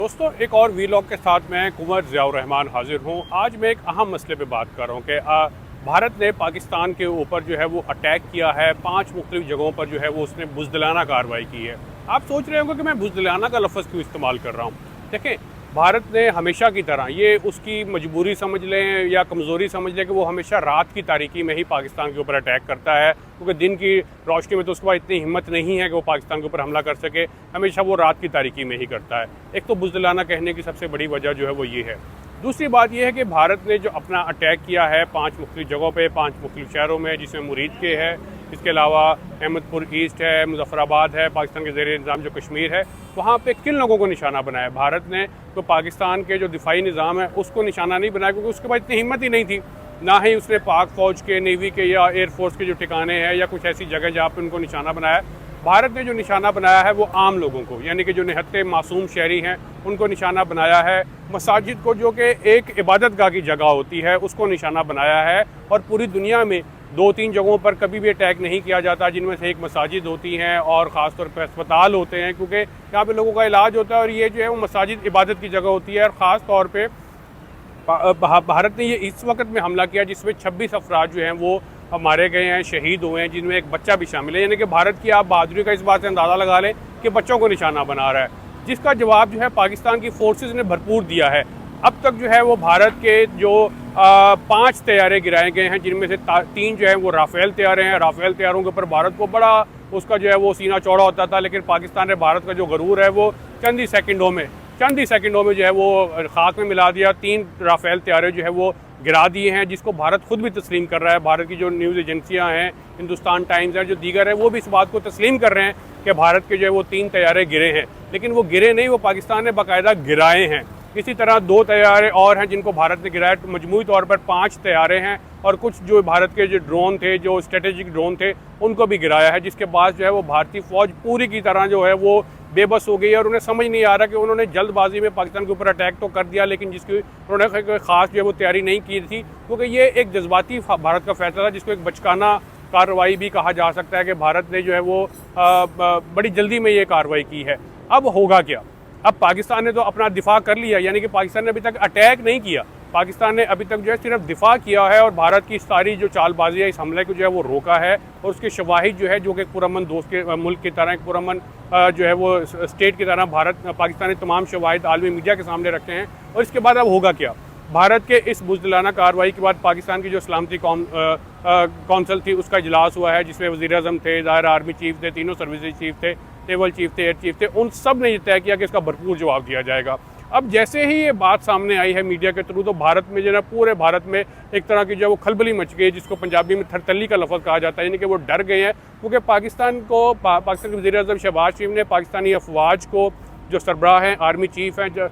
दोस्तों, एक और वीलॉग के साथ मैं कुंवर ज़ियाउर रहमान हाजिर हूँ। आज मैं एक अहम मसले पे बात कर रहा हूँ कि भारत ने पाकिस्तान के ऊपर जो है वो अटैक किया है। 5 मुख्तलिफ जगहों पर जो है वो उसने बुज़दिलाना कार्रवाई की है। आप सोच रहे होंगे कि मैं बुज़दिलाना का लफ्ज़ क्यों इस्तेमाल कर रहा हूँ। देखें, भारत ने हमेशा की तरह, ये उसकी मजबूरी समझ लें या कमज़ोरी समझ लें, कि वो हमेशा रात की तारीकी में ही पाकिस्तान के ऊपर अटैक करता है, क्योंकि दिन की रोशनी में तो उसके पास इतनी हिम्मत नहीं है कि वो पाकिस्तान के ऊपर हमला कर सके। हमेशा वो रात की तारीकी में ही करता है। एक तो बुज़दिलाना कहने की सबसे बड़ी वजह जो है वो ये है। दूसरी बात यह है कि भारत ने जो अपना अटैक किया है 5 मुख्तलिफ जगहों पे, 5 मुख्तलिफ शहरों में, जिसमें मुरीद के है, इसके अलावा अहमदपुर ईस्ट है, मुजफ्फराबाद है, पाकिस्तान के ज़ेर इंतज़ाम जो कश्मीर है, वहाँ पे किन लोगों को निशाना बनाया भारत ने? तो पाकिस्तान के जो दिफाई निज़ाम है उसको निशाना नहीं बनाया, क्योंकि उसके पास इतनी हिम्मत ही नहीं थी। ना ही उसने पाक फ़ौज के, नेवी के या एयरफोर्स के जो ठिकाने हैं या कुछ ऐसी जगह जहाँ पर उनको निशाना बनाया। भारत ने जो निशाना बनाया है वो आम लोगों को, यानी कि जो निहत्ते मासूम शहरी हैं उनको निशाना बनाया है। मसाजिद को, जो कि एक इबादत गाह की जगह होती है, उसको निशाना बनाया है। और पूरी दुनिया में 2-3 जगहों पर कभी भी अटैक नहीं किया जाता, जिनमें से एक मसाजिद होती हैं और ख़ास तौर पर अस्पताल होते हैं, क्योंकि यहाँ पे लोगों का इलाज होता है। और ये जो है वो मसाजिद इबादत की जगह होती है। और ख़ास तौर पे भारत ने ये इस वक्त में हमला किया जिसमें 26 अफराद जो हैं वो मारे गए हैं, शहीद हुए हैं, जिनमें एक बच्चा भी शामिल है। यानी कि भारत की आप बहादुरी का इस बात से अंदाज़ा लगा लें कि बच्चों को निशाना बना रहा है, जिसका जवाब जो है पाकिस्तान की फोर्सेस ने भरपूर दिया है। अब तक जो है वो भारत के जो 5 तैयारे गिराए गए हैं, जिनमें से 3 जो है वो राफेल तैयारे हैं। राफेल तैयारों के ऊपर भारत को बड़ा उसका जो है वो सीना चौड़ा होता था, लेकिन पाकिस्तान ने भारत का जो गरूर है वो चंद ही सेकंडों में जो है वो खाक में मिला दिया। 3 राफेल तैयारे जो है वो गिरा दिए हैं, जिसको भारत खुद भी तस्लीम कर रहा है। भारत की जो न्यूज़ एजेंसियां हैं, हिंदुस्तान टाइम्स है, जो दीगर है, वो भी इस बात को तस्लीम कर रहे हैं कि भारत के जो है वो 3 तैयारे गिरे हैं। लेकिन वो गिरे नहीं, वो पाकिस्तान ने बाकायदा गिराए हैं। इसी तरह 2 तैयारे और हैं जिनको भारत ने गिराया। तो मजमूई तौर पर 5 तैयारे हैं, और कुछ जो भारत के जो ड्रोन थे, जो स्ट्रेटेजिक ड्रोन थे, उनको भी गिराया है। जिसके बाद जो है वो भारतीय फ़ौज पूरी की तरह जो है वो बेबस हो गई है। और उन्हें समझ नहीं आ रहा कि उन्होंने जल्दबाजी में पाकिस्तान के ऊपर अटैक तो कर दिया, लेकिन जिसकी उन्होंने कोई ख़ास जो है वो तैयारी नहीं की थी, क्योंकि ये एक जज्बाती भारत का फैसला था, जिसको एक बचकाना कार्रवाई भी कहा जा सकता है कि भारत ने जो है वो बड़ी जल्दी में ये कार्रवाई की है। अब होगा क्या? अब पाकिस्तान ने तो अपना दिफा कर लिया, यानी कि पाकिस्तान ने अभी तक अटैक नहीं किया। पाकिस्तान ने अभी तक जो है सिर्फ दिफा किया है, और भारत की सारी जो चालबाजी है, इस हमले को जो है वो रोका है। और उसके शवाहिद जो है, जो कि पुरअमन दोस्त के मुल्क की तरह, एक पुरअमन जो है वो स्टेट की तरह पाकिस्तान ने तमाम शवाहिद आलमी मीडिया के सामने रखे हैं। और इसके बाद अब होगा क्या? भारत के इस बुज़दिलाना कार्रवाई के बाद पाकिस्तान की जो सलामती कौंसिल थी, उसका इजलास हुआ है, जिसमें वज़ीर आज़म थे, ज़ाहिर आर्मी चीफ थे, तीनों सर्विसेज चीफ थे, नेवल चीफ थे, एयर चीफ थे। उन सब ने ये तय किया कि इसका भरपूर जवाब दिया जाएगा। अब जैसे ही ये बात सामने आई है मीडिया के थ्रू, तो भारत में जो है, पूरे भारत में एक तरह की जो है वो खलबली मच गई, जिसको पंजाबी में थरथल्ली का लफ्ज़ कहा जाता है। यानी कि वो डर गए हैं, क्योंकि पाकिस्तान के वज़ीर आज़म शहबाज शरीफ ने पाकिस्तानी अफवाज को, जो सरबराह हैं, आर्मी चीफ हैं, जो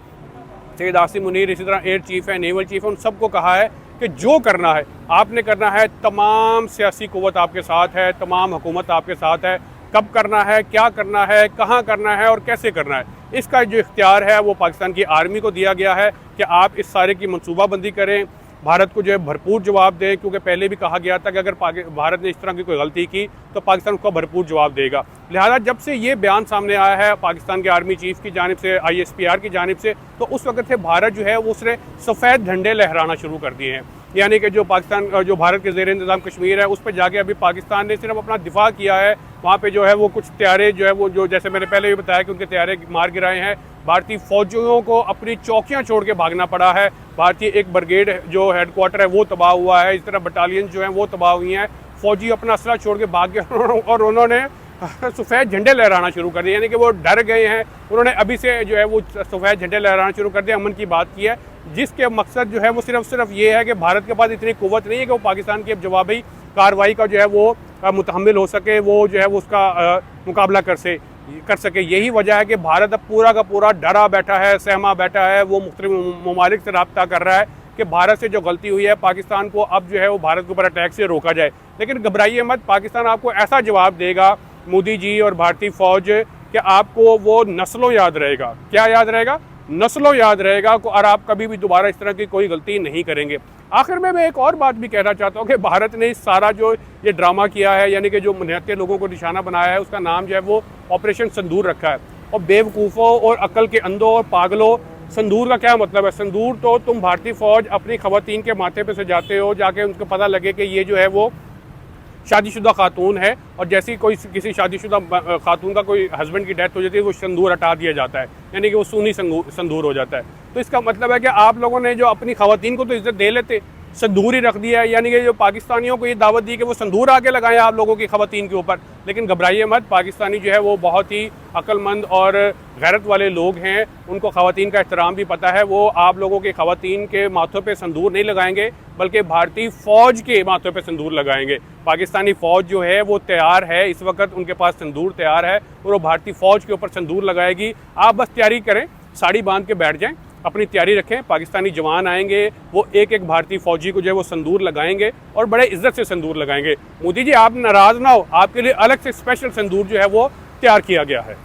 सैयद आसिम मुनीर, इसी तरह एयर चीफ है, नेवल चीफ है, उन सबको कहा है कि जो करना है आपने करना है। तमाम सियासी क़ुव्वत आपके साथ है, तमाम हुकूमत आपके साथ है। कब करना है, क्या करना है, कहाँ करना है और कैसे करना है, इसका जो इख्तियार है वो पाकिस्तान की आर्मी को दिया गया है कि आप इस सारे की मनसूबाबंदी करें, भारत को जो है भरपूर जवाब दें। क्योंकि पहले भी कहा गया था कि अगर भारत ने इस तरह की कोई गलती की तो पाकिस्तान उसका भरपूर जवाब देगा। लिहाजा जब से ये बयान सामने आया है पाकिस्तान के आर्मी चीफ की जानिब से, ISPR की जानिब से, तो उस वक्त से भारत जो है वो उसने सफ़ेद झंडे लहराना शुरू कर दिए हैं। यानी कि जो भारत के ज़ेर इंतज़ाम कश्मीर है, उस पर जाके अभी पाकिस्तान ने सिर्फ अपना दिफा किया है। वहाँ पे जो है वो कुछ तैयारे जो है वो, जो जैसे मैंने पहले भी बताया कि उनके तैयारे मार गिराए हैं। भारतीय फ़ौजियों को अपनी चौकियाँ छोड़ के भागना पड़ा है। भारतीय एक ब्रिगेड जो हेडक्वार्टर है वो तबाह हुआ है। इस तरह बटालियन जो हैं वो तबाह हुई हैं। फ़ौजी अपना असला छोड़ के भाग गए और उन्होंने सफ़ेद झंडे लहराना शुरू कर दिए, यानी कि वो डर गए हैं। उन्होंने अभी से जो है वो सफ़ेद झंडे लहराना शुरू कर दिया, अमन की बात की है, जिसके मकसद जो है वो सिर्फ ये है कि भारत के पास इतनी कुव्वत नहीं है कि वो पाकिस्तान की जवाबी कार्रवाई का जो है वो मुतहम्मिल हो सके, वो जो है वो उसका मुकाबला कर सके। यही वजह है कि भारत अब पूरा का पूरा डरा बैठा है, सहमा बैठा है। वो मुख्तलिफ ममालिक से रब्ता कर रहा है कि भारत से जो गलती हुई है, पाकिस्तान को अब जो है वो भारत के ऊपर अटैक से रोका जाए। लेकिन घबराइए मत, पाकिस्तान आपको ऐसा जवाब देगा, मोदी जी और भारतीय फ़ौज, कि आपको वो नस्लों याद रहेगा। क्या याद रहेगा? नस्लों याद रहेगा, और आप कभी भी दोबारा इस तरह की कोई गलती नहीं करेंगे। आखिर में मैं एक और बात भी कहना चाहता हूँ कि भारत ने इस सारा जो ये ड्रामा किया है, यानी कि जो निहत्थे लोगों को निशाना बनाया है, उसका नाम जो है वो ऑपरेशन संदूर रखा है। और बेवकूफ़ों और अक्ल के अंधों और पागलों, संदूर का क्या मतलब है? संदूर तो तुम भारतीय फ़ौज अपनी ख़वातीन के माथे पे सजाते हो, जाके उनको पता लगे कि ये जो है वो शादीशुदा खातून है, और जैसे ही कोई किसी शादीशुदा खातून का कोई हस्बैंड की डेथ हो जाती है वो संदूर हटा दिया जाता है, यानी कि वो सुन्नी संदूर हो जाता है। तो इसका मतलब है कि आप लोगों ने जो अपनी ख़वातीन को तो इज्जत दे लेते, संदूर ही रख दिया है, यानी कि जो पाकिस्तानियों को ये दावत दी कि वो संदूर आके लगाएं आप लोगों की ख़वातीन के ऊपर। लेकिन घबराइए मत, पाकिस्तानी जो है वो बहुत ही अक्लमंद और गैरत वाले लोग हैं, उनको ख़वातीन का एहतराम भी पता है। वो आप लोगों की ख़वातीन के माथों पे संदूर नहीं लगाएंगे, बल्कि भारतीय फ़ौज के माथों पे संदूर लगाएंगे। पाकिस्तानी फ़ौज जो है वो तैयार है, इस वक्त उनके पास संदूर तैयार है और वो भारतीय फ़ौज के ऊपर संदूर लगाएगी। आप बस तैयारी करें, साड़ी बांध के बैठ जाएं, अपनी तैयारी रखें। पाकिस्तानी जवान आएंगे, वो एक एक भारतीय फ़ौजी को जो है वो संदूर लगाएंगे और बड़े इज्जत से संदूर लगाएंगे। मोदी जी आप नाराज़ ना हो, आपके लिए अलग से स्पेशल संदूर जो है वो तैयार किया गया है।